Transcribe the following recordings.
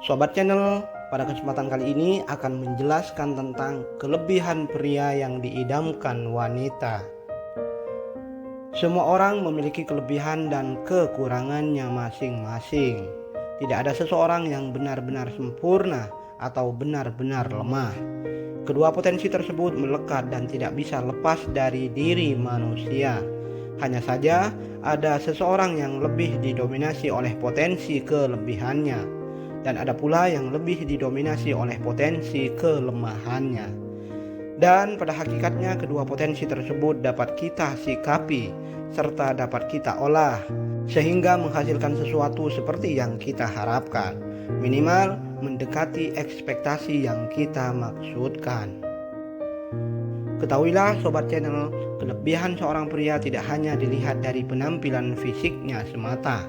Sobat channel, pada kesempatan kali ini akan menjelaskan tentang kelebihan pria yang diidamkan wanita. Semua orang memiliki kelebihan dan kekurangannya masing-masing. Tidak ada seseorang yang benar-benar sempurna atau benar-benar lemah. Kedua potensi tersebut melekat dan tidak bisa lepas dari diri manusia. Hanya saja ada seseorang yang lebih didominasi oleh potensi kelebihannya, dan ada pula yang lebih didominasi oleh potensi kelemahannya. Dan pada hakikatnya kedua potensi tersebut dapat kita sikapi serta dapat kita olah sehingga menghasilkan sesuatu seperti yang kita harapkan, minimal mendekati ekspektasi yang kita maksudkan. Ketahuilah sobat channel, kelebihan seorang pria tidak hanya dilihat dari penampilan fisiknya semata.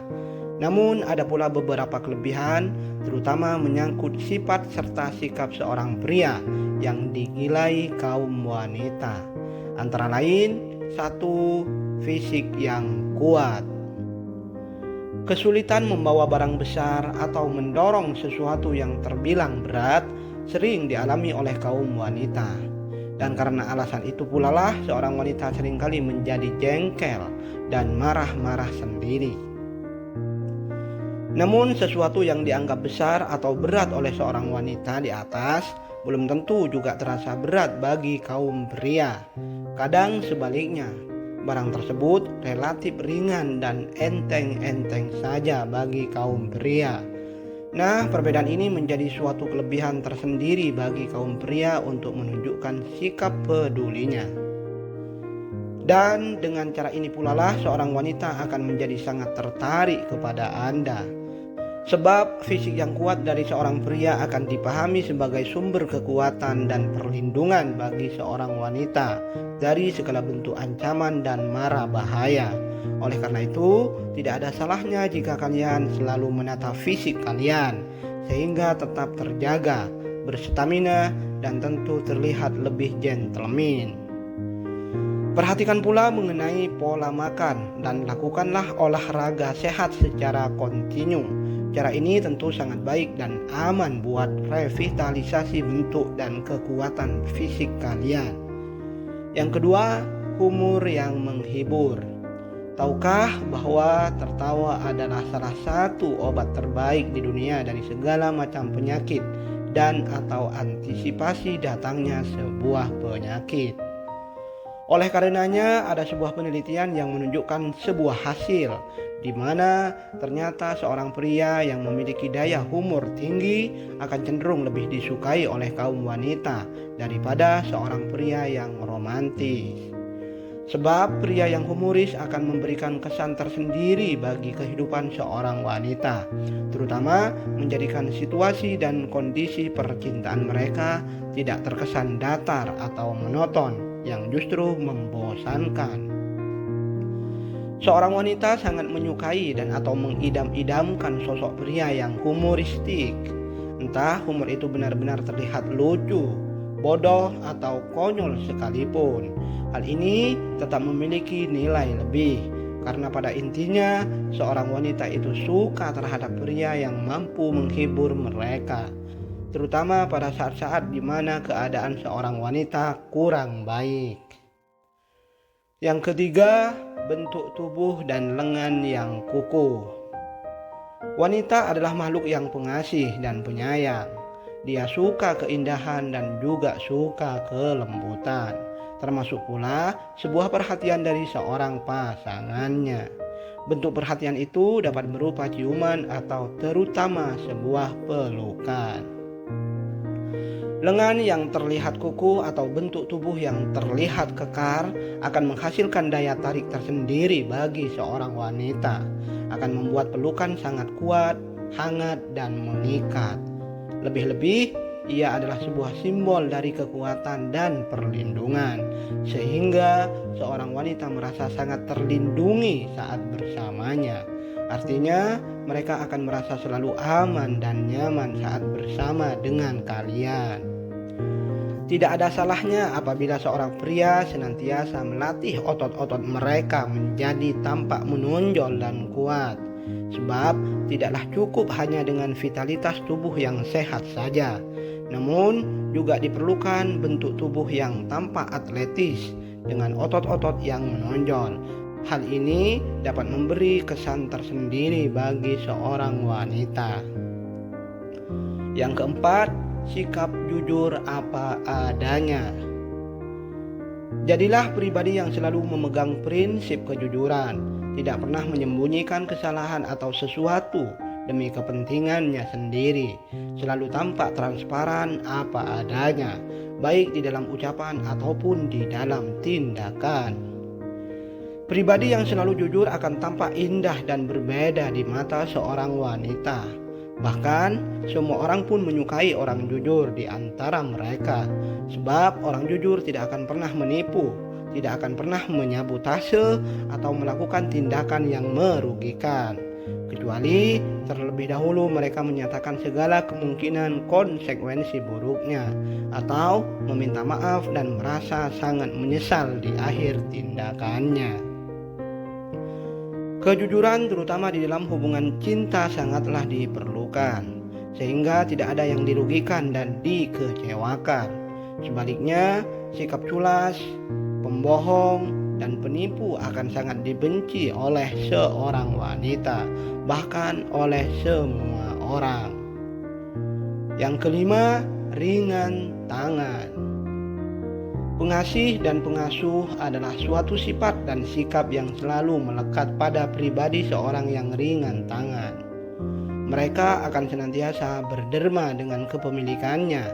Namun ada pula beberapa kelebihan, terutama menyangkut sifat serta sikap seorang pria yang digilai kaum wanita. Antara lain, 1. Fisik yang kuat. Kesulitan membawa barang besar atau mendorong sesuatu yang terbilang berat sering dialami oleh kaum wanita. Dan karena alasan itu pula lah seorang wanita seringkali menjadi jengkel dan marah-marah sendiri. Namun sesuatu yang dianggap besar atau berat oleh seorang wanita di atas belum tentu juga terasa berat bagi kaum pria. Kadang sebaliknya, barang tersebut relatif ringan dan enteng-enteng saja bagi kaum pria. Nah, perbedaan ini menjadi suatu kelebihan tersendiri bagi kaum pria untuk menunjukkan sikap pedulinya. Dan dengan cara ini pula lah seorang wanita akan menjadi sangat tertarik kepada Anda. Sebab fisik yang kuat dari seorang pria akan dipahami sebagai sumber kekuatan dan perlindungan bagi seorang wanita dari segala bentuk ancaman dan mara bahaya. Oleh karena itu, tidak ada salahnya jika kalian selalu menata fisik kalian sehingga tetap terjaga, berstamina, dan tentu terlihat lebih gentleman. Perhatikan pula mengenai pola makan dan lakukanlah olahraga sehat secara kontinu. Cara ini tentu sangat baik dan aman buat revitalisasi bentuk dan kekuatan fisik kalian. Yang kedua, humor yang menghibur. Tahukah bahwa tertawa adalah salah satu obat terbaik di dunia dari segala macam penyakit dan atau antisipasi datangnya sebuah penyakit. Oleh karenanya ada sebuah penelitian yang menunjukkan sebuah hasil di mana ternyata seorang pria yang memiliki daya humor tinggi akan cenderung lebih disukai oleh kaum wanita daripada seorang pria yang romantis. Sebab pria yang humoris akan memberikan kesan tersendiri bagi kehidupan seorang wanita, terutama menjadikan situasi dan kondisi percintaan mereka tidak terkesan datar atau monoton yang justru membosankan. Seorang wanita sangat menyukai dan atau mengidam-idamkan sosok pria yang humoristik. Entah humor itu benar-benar terlihat lucu, bodoh, atau konyol sekalipun, hal ini tetap memiliki nilai lebih, karena pada intinya seorang wanita itu suka terhadap pria yang mampu menghibur mereka, terutama pada saat-saat di mana keadaan seorang wanita kurang baik. Yang ketiga, bentuk tubuh dan lengan yang kukuh. Wanita adalah makhluk yang pengasih dan penyayang. Dia suka keindahan dan juga suka kelembutan, termasuk pula sebuah perhatian dari seorang pasangannya. Bentuk perhatian itu dapat berupa ciuman atau terutama sebuah pelukan. Lengan yang terlihat kukuh atau bentuk tubuh yang terlihat kekar akan menghasilkan daya tarik tersendiri bagi seorang wanita, akan membuat pelukan sangat kuat, hangat, dan mengikat. Lebih-lebih, ia adalah sebuah simbol dari kekuatan dan perlindungan, sehingga seorang wanita merasa sangat terlindungi saat bersamanya. Artinya, mereka akan merasa selalu aman dan nyaman saat bersama dengan kalian. Tidak ada salahnya apabila seorang pria senantiasa melatih otot-otot mereka menjadi tampak menonjol dan kuat. Sebab tidaklah cukup hanya dengan vitalitas tubuh yang sehat saja, namun juga diperlukan bentuk tubuh yang tampak atletis dengan otot-otot yang menonjol. Hal ini dapat memberi kesan tersendiri bagi seorang wanita. Yang keempat, sikap jujur apa adanya. Jadilah pribadi yang selalu memegang prinsip kejujuran, tidak pernah menyembunyikan kesalahan atau sesuatu demi kepentingannya sendiri, selalu tampak transparan apa adanya, baik di dalam ucapan ataupun di dalam tindakan. Pribadi yang selalu jujur akan tampak indah dan berbeda di mata seorang wanita. Bahkan semua orang pun menyukai orang jujur di antara mereka. Sebab orang jujur tidak akan pernah menipu, tidak akan pernah menyabotase atau melakukan tindakan yang merugikan. Kecuali terlebih dahulu mereka menyatakan segala kemungkinan konsekuensi buruknya, atau meminta maaf dan merasa sangat menyesal di akhir tindakannya. Kejujuran terutama di dalam hubungan cinta sangatlah diperlukan, sehingga tidak ada yang dirugikan dan dikecewakan. Sebaliknya, sikap culas, pembohong, dan penipu akan sangat dibenci oleh seorang wanita, bahkan oleh semua orang. Yang kelima, ringan tangan. Pengasih dan pengasuh adalah suatu sifat dan sikap yang selalu melekat pada pribadi seorang yang ringan tangan. Mereka akan senantiasa berderma dengan kepemilikannya,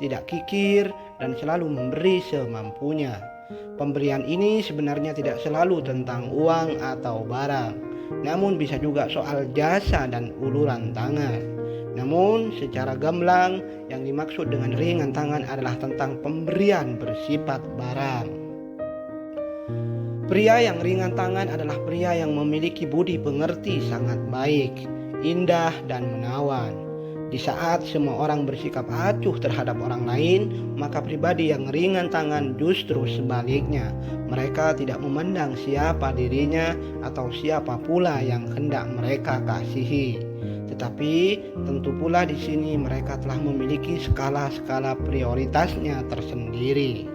tidak kikir dan selalu memberi semampunya. Pemberian ini sebenarnya tidak selalu tentang uang atau barang, namun bisa juga soal jasa dan uluran tangan. Namun secara gamblang yang dimaksud dengan ringan tangan adalah tentang pemberian bersifat barang. Pria yang ringan tangan adalah pria yang memiliki budi pengerti sangat baik, indah dan menawan. Di saat semua orang bersikap acuh terhadap orang lain, maka pribadi yang ringan tangan justru sebaliknya. Mereka tidak memandang siapa dirinya atau siapa pula yang hendak mereka kasihi. Tetapi tentu pula di sini mereka telah memiliki skala-skala prioritasnya tersendiri.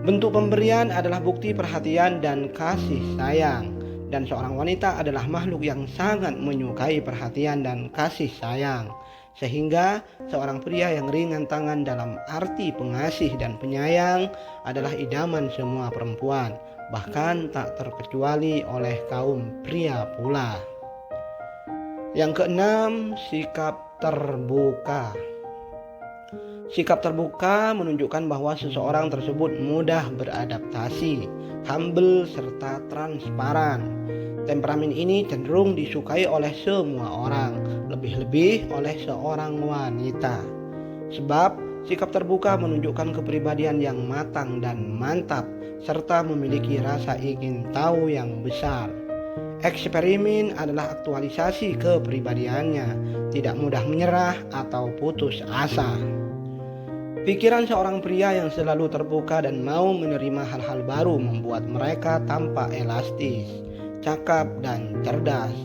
Bentuk pemberian adalah bukti perhatian dan kasih sayang, dan seorang wanita adalah makhluk yang sangat menyukai perhatian dan kasih sayang. Sehingga seorang pria yang ringan tangan dalam arti pengasih dan penyayang adalah idaman semua perempuan, bahkan tak terkecuali oleh kaum pria pula. Yang keenam, sikap terbuka. Sikap terbuka menunjukkan bahwa seseorang tersebut mudah beradaptasi, humble, serta transparan. Temperamen ini cenderung disukai oleh semua orang, lebih-lebih oleh seorang wanita. Sebab sikap terbuka menunjukkan kepribadian yang matang dan mantap, serta memiliki rasa ingin tahu yang besar. Eksperimen adalah aktualisasi kepribadiannya, tidak mudah menyerah atau putus asa. Pikiran seorang pria yang selalu terbuka dan mau menerima hal-hal baru membuat mereka tampak elastis, cakap dan cerdas,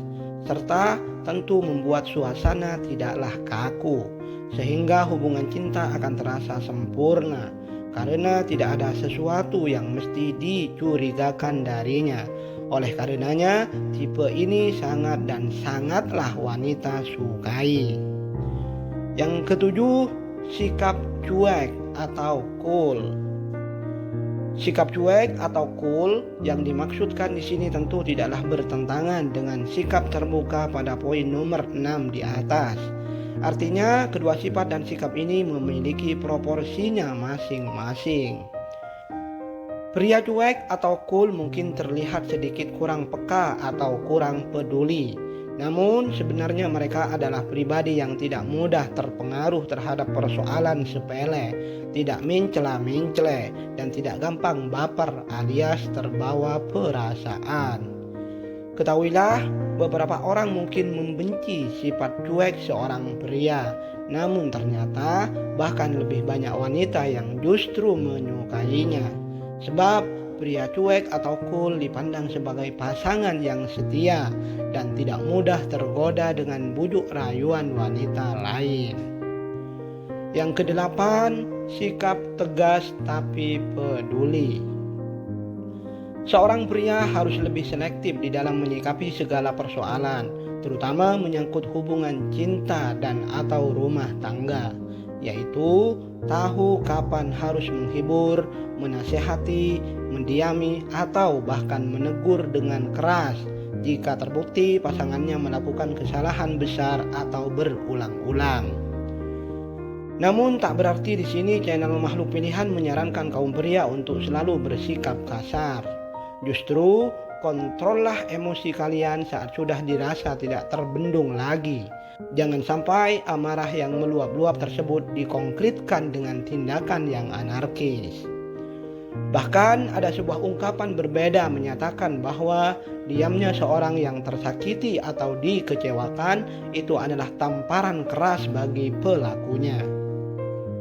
serta tentu membuat suasana tidaklah kaku, sehingga hubungan cinta akan terasa sempurna, karena tidak ada sesuatu yang mesti dicurigakan darinya. Oleh karenanya, tipe ini sangat dan sangatlah wanita sukai. Yang ketujuh, sikap cuek atau cool. Sikap cuek atau cool yang dimaksudkan di sini tentu tidaklah bertentangan dengan sikap terbuka pada poin nomor 6 di atas. Artinya, kedua sifat dan sikap ini memiliki proporsinya masing-masing. Pria cuek atau cool mungkin terlihat sedikit kurang peka atau kurang peduli. Namun sebenarnya mereka adalah pribadi yang tidak mudah terpengaruh terhadap persoalan sepele, tidak mencela-mencela, dan tidak gampang baper alias terbawa perasaan. Ketahuilah, beberapa orang mungkin membenci sifat cuek seorang pria, namun ternyata bahkan lebih banyak wanita yang justru menyukainya. Sebab pria cuek atau cool dipandang sebagai pasangan yang setia dan tidak mudah tergoda dengan bujuk rayuan wanita lain. Yang kedelapan, sikap tegas tapi peduli. Seorang pria harus lebih selektif di dalam menyikapi segala persoalan, terutama menyangkut hubungan cinta dan atau rumah tangga, yaitu tahu kapan harus menghibur, menasehati, mendiami, atau bahkan menegur dengan keras jika terbukti pasangannya melakukan kesalahan besar atau berulang-ulang. Namun tak berarti di sini channel Makhluk Pilihan menyarankan kaum pria untuk selalu bersikap kasar. Justru kontrollah emosi kalian saat sudah dirasa tidak terbendung lagi. Jangan sampai amarah yang meluap-luap tersebut dikonkretkan dengan tindakan yang anarkis. Bahkan ada sebuah ungkapan berbeda menyatakan bahwa diamnya seorang yang tersakiti atau dikecewakan itu adalah tamparan keras bagi pelakunya.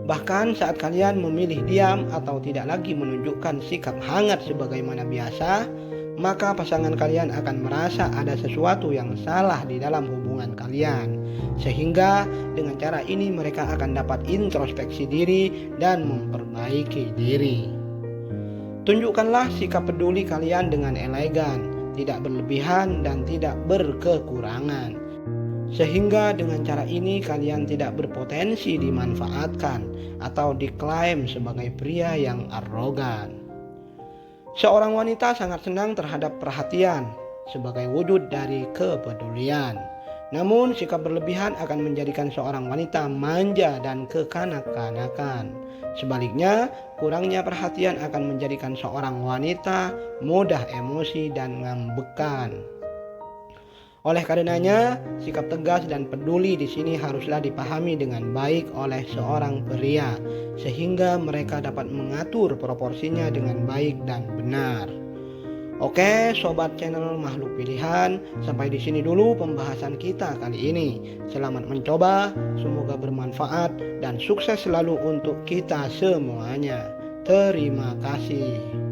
Bahkan saat kalian memilih diam atau tidak lagi menunjukkan sikap hangat sebagaimana biasa, maka pasangan kalian akan merasa ada sesuatu yang salah di dalam hubungan kalian. Sehingga dengan cara ini mereka akan dapat introspeksi diri dan memperbaiki diri. Tunjukkanlah sikap peduli kalian dengan elegan, tidak berlebihan dan tidak berkekurangan. Sehingga dengan cara ini kalian tidak berpotensi dimanfaatkan atau diklaim sebagai pria yang arogan. Seorang wanita sangat senang terhadap perhatian sebagai wujud dari kepedulian. Namun sikap berlebihan akan menjadikan seorang wanita manja dan kekanak-kanakan. Sebaliknya, kurangnya perhatian akan menjadikan seorang wanita mudah emosi dan ngambekan. Oleh karenanya, sikap tegas dan peduli di sini haruslah dipahami dengan baik oleh seorang pria, sehingga mereka dapat mengatur proporsinya dengan baik dan benar. Oke, sobat channel Makhluk Pilihan, sampai di sini dulu pembahasan kita kali ini. Selamat mencoba, semoga bermanfaat dan sukses selalu untuk kita semuanya. Terima kasih.